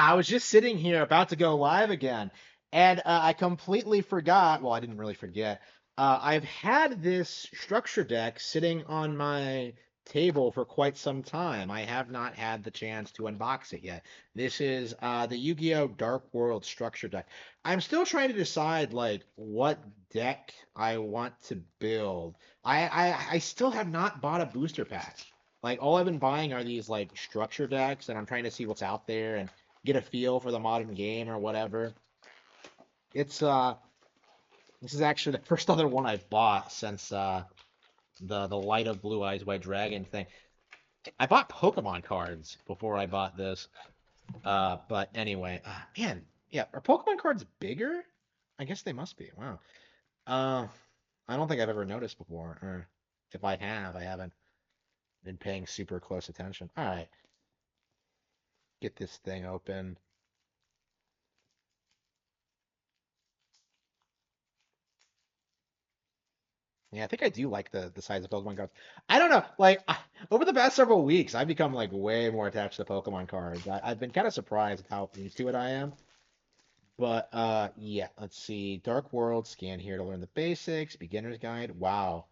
I was just sitting here about to go live again, and I completely forgot. Well, I didn't really forget. I've had this structure deck sitting on my table for quite some time. I have not had the chance to unbox it yet. This is the Yu-Gi-Oh! Dark World structure deck. I'm still trying to decide like what deck I want to build. I still have not bought a booster pack. Like all I've been buying are these like structure decks, and I'm trying to see what's out there and get a feel for the modern game or whatever. It's this is actually the first other one I've bought since the Light of Blue Eyes White Dragon thing. I bought Pokemon cards before I bought this. But anyway, man, yeah, are Pokemon cards bigger? I guess they must be. Wow. Uh, I don't think I've ever noticed before, or if I have, I haven't been paying super close attention. All right, get this thing open. Yeah, I think I do like the size of Pokemon cards. I don't know, like over the past several weeks, I've become like way more attached to Pokemon cards. I've been kind of surprised how into it I am. But yeah, let's see. Dark World, scan here to learn the basics. Beginner's guide. Wow,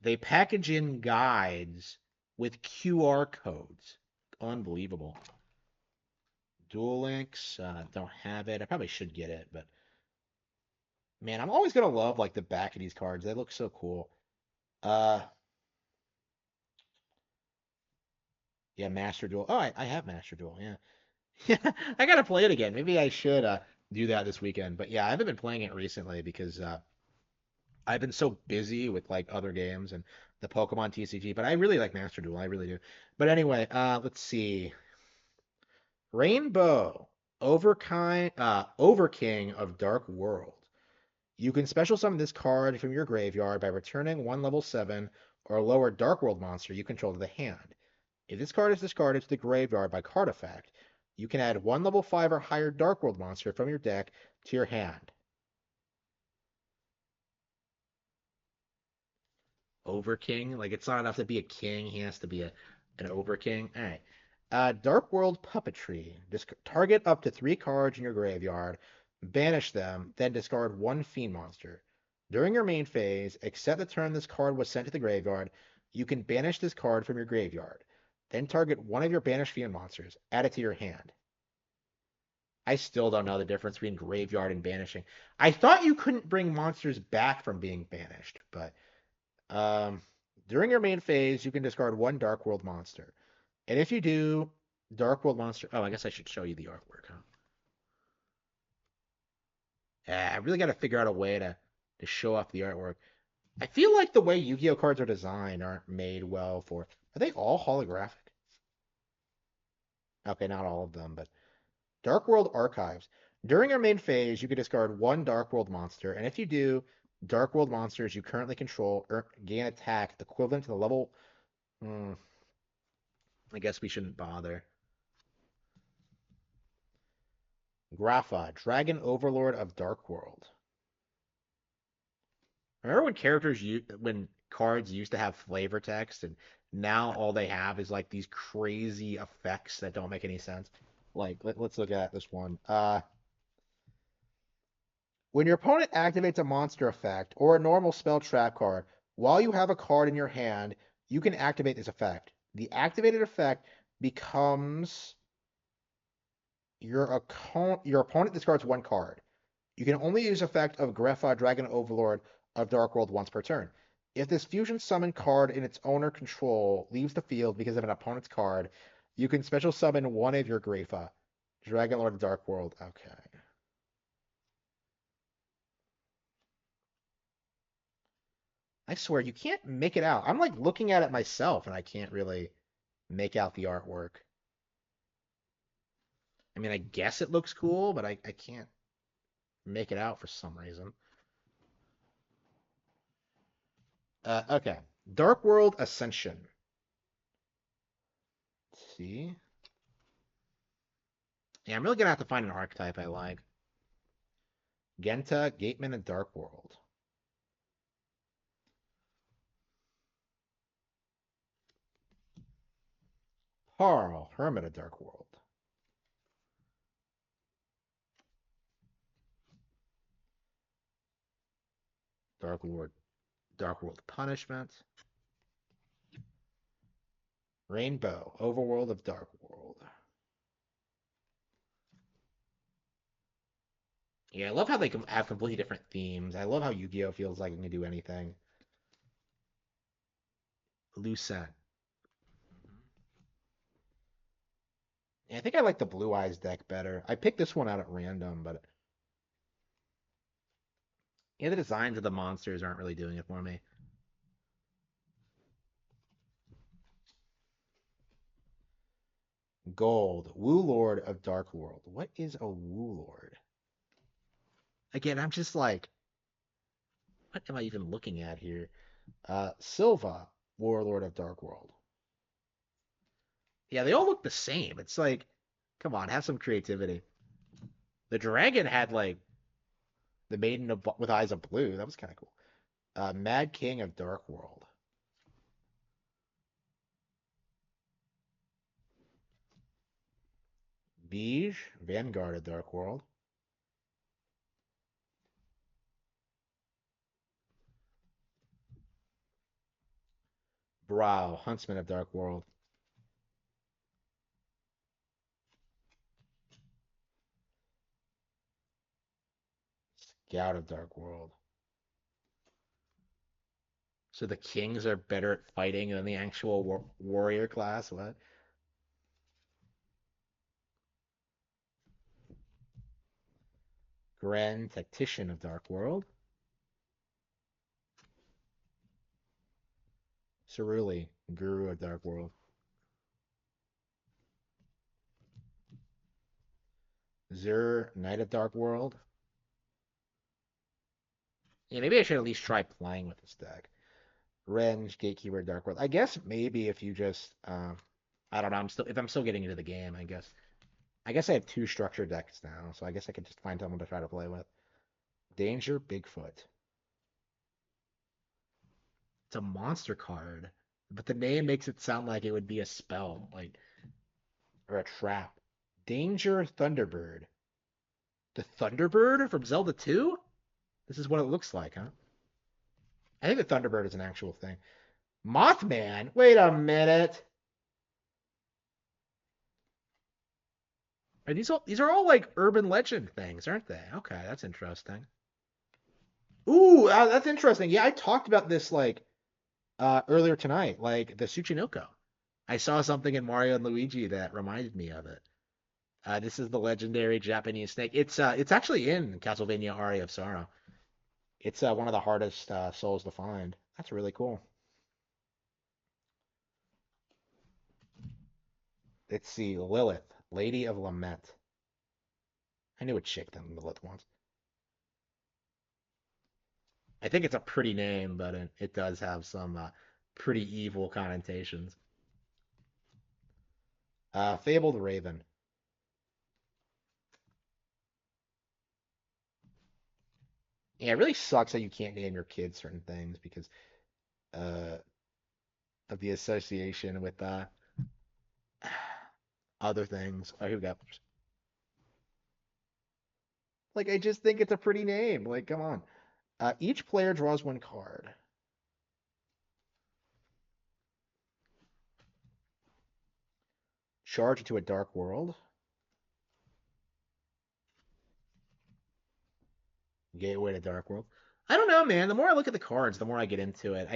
they package in guides with QR codes. Unbelievable. Duel Links, don't have it. I probably should get it, but man, I'm always gonna love like the back of these cards. They look so cool. Uh, yeah, Master Duel. Oh, I have Master Duel. Yeah. Yeah, I gotta play it again. Maybe I should do that this weekend. But yeah, I haven't been playing it recently because I've been so busy with like other games and the Pokemon TCG. But I really like Master Duel. I really do. But anyway, let's see. Rainbow, Overking of Dark World. You can special summon this card from your graveyard by returning one level 7 or lower Dark World monster you control to the hand. If this card is discarded to the graveyard by card effect, you can add one level 5 or higher Dark World monster from your deck to your hand. Overking? Like, it's not enough to be a king, he has to be an Overking. Alright. Dark World Puppetry. Target up to 3 cards in your graveyard, banish them, then discard one Fiend monster. During your main phase, except the turn this card was sent to the graveyard, you can banish this card from your graveyard. Then target one of your banished Fiend monsters, add it to your hand. I still don't know the difference between graveyard and banishing. I thought you couldn't bring monsters back from being banished, but um, during your main phase, you can discard one Dark World monster. And if you do, Dark World monster. Oh, I guess I should show you the artwork, huh? Yeah, I really got to figure out a way to show off the artwork. I feel like the way Yu-Gi-Oh cards are designed aren't made well for. Are they all holographic? Okay, not all of them, but Dark World Archives. During your main phase, you can discard one Dark World monster, and if you do, Dark World monsters you currently control gain attack equivalent to the level. Hmm, I guess we shouldn't bother. Grapha, Dragon Overlord of Dark World. Remember when when cards used to have flavor text, and now all they have is like these crazy effects that don't make any sense? Like, let's look at this one. When your opponent activates a monster effect or a normal spell trap card, while you have a card in your hand, you can activate this effect. The activated effect becomes your opponent discards one card. You can only use effect of Grepha, Dragon Overlord of Dark World once per turn. If this fusion summon card in its owner control leaves the field because of an opponent's card, you can special summon one of your Grepha. Dragon Lord of Dark World. Okay. I swear you can't make it out. I'm like looking at it myself and I can't really make out the artwork. I mean, I guess it looks cool, but I can't make it out for some reason. Okay. Dark World Ascension. Let's see. Yeah, I'm really gonna have to find an archetype I like. Genta, Gateman, and Dark World. Parl, Hermit of Dark World. Dark Lord, Dark World Punishment, Rainbow, Overworld of Dark World. Yeah, I love how they can have completely different themes. I love how Yu-Gi-Oh feels like it can do anything. Lucent. Yeah, I think I like the Blue Eyes deck better. I picked this one out at random, but yeah, the designs of the monsters aren't really doing it for me. Gold, Woo Lord of Dark World. What is a Woo Lord? Again, I'm just like, what am I even looking at here? Silva, Warlord of Dark World. Yeah, they all look the same. It's like, come on, have some creativity. The dragon had like the maiden with eyes of blue. That was kind of cool. Mad King of Dark World. Beige, Vanguard of Dark World. Brow, Huntsman of Dark World. Scout of Dark World. So the kings are better at fighting than the actual warrior class? What? Grand Tactician of Dark World. Ceruli, Guru of Dark World. Zur, Knight of Dark World. Yeah, maybe I should at least try playing with this deck. Renge, Gatekeeper, Dark World. I guess maybe if you just, I don't know. I'm still getting into the game. I guess. I guess I have two structured decks now, so I guess I could just find someone to try to play with. Danger, Bigfoot. It's a monster card, but the name makes it sound like it would be a spell, like or a trap. Danger, Thunderbird. The Thunderbird from Zelda 2? This is what it looks like, huh? I think the Thunderbird is an actual thing. Mothman? Wait a minute. These are all like urban legend things, aren't they? Okay, that's interesting. Ooh, that's interesting. Yeah, I talked about this like earlier tonight, like the Tsuchinoko. I saw something in Mario and Luigi that reminded me of it. This is the legendary Japanese snake. It's actually in Castlevania Aria of Sorrow. It's one of the hardest souls to find. That's really cool. Let's see, Lilith, Lady of Lament. I knew a chick named Lilith once. I think it's a pretty name, but it does have some pretty evil connotations. Fabled Raven. Yeah, it really sucks that you can't name your kids certain things because uh, of the association with other things. Oh, here we go. Like, I just think it's a pretty name. Like, come on. Each player draws one card. Charge into a dark world. Gateway to Dark World. I don't know, man. The more I look at the cards, the more I get into it.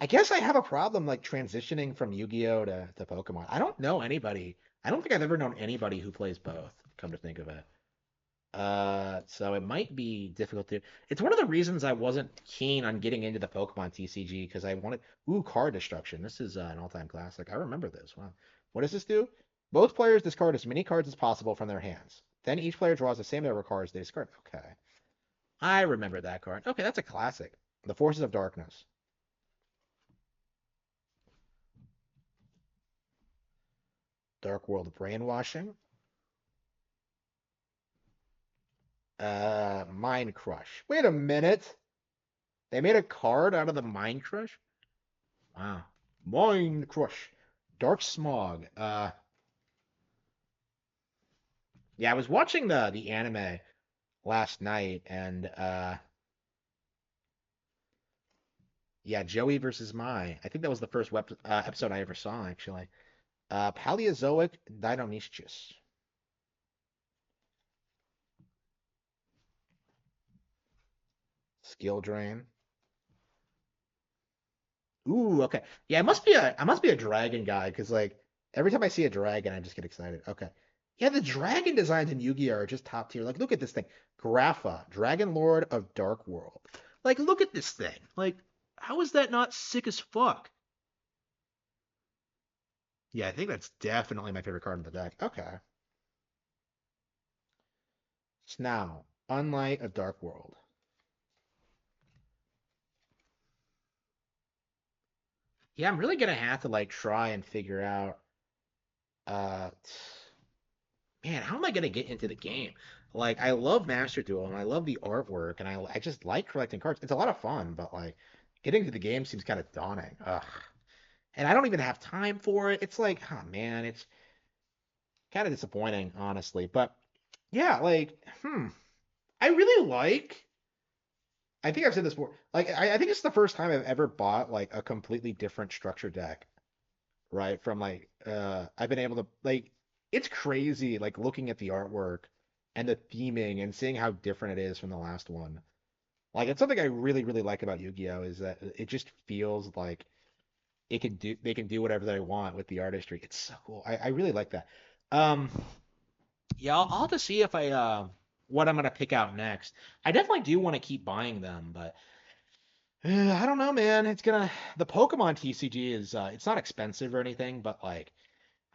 I guess I have a problem like transitioning from Yu-Gi-Oh to Pokemon. I don't know anybody. I don't think I've ever known anybody who plays both, come to think of it. So it might be difficult to. It's one of the reasons I wasn't keen on getting into the Pokemon TCG because I wanted. Ooh, card destruction. This is an all-time classic. I remember this. Wow. What does this do? Both players discard as many cards as possible from their hands. Then each player draws the same number of cards they discard. Okay. I remember that card. Okay, that's a classic. The Forces of Darkness. Dark World Brainwashing. Mind Crush. Wait a minute. They made a card out of the Mind Crush? Wow. Mind Crush. Dark Smog. Yeah, I was watching the anime last night and Yeah, Joey versus Mai. I think that was the first episode I ever saw, actually. Paleozoic Deinonychus. Skill drain. Ooh, okay. Yeah, I must be a dragon guy because like every time I see a dragon, I just get excited. Okay. Yeah, the dragon designs in Yu-Gi-Oh are just top tier. Like, look at this thing. Grapha, Dragon Lord of Dark World. Like, look at this thing. Like, how is that not sick as fuck? Yeah, I think that's definitely my favorite card in the deck. Okay. Snow, Unlight of Dark World. Yeah, I'm really gonna have to like try and figure out uh man, how am I gonna get into the game? Like, I love Master Duel and I love the artwork and I just like collecting cards. It's a lot of fun, but like getting to the game seems kind of daunting. Ugh. And I don't even have time for it. It's like, oh man, it's kind of disappointing, honestly. But yeah, like, I really like. I think I've said this before. Like, I think it's the first time I've ever bought like a completely different structure deck, right? From like I've been able to like it's crazy like looking at the artwork and the theming and seeing how different it is from the last one. Like it's something I really really like about Yu-Gi-Oh is that it just feels like they can do whatever they want with the artistry. It's so cool. I really like that. Um yeah, I'll have to see if I what I'm gonna pick out next. I definitely do want to keep buying them, but I don't know, man. It's gonna the Pokemon TCG is it's not expensive or anything, but like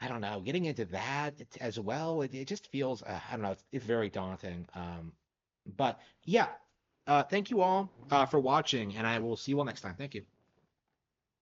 I don't know, getting into that as well, it just feels, I don't know, it's very daunting. But yeah, thank you all for watching, and I will see you all next time. Thank you.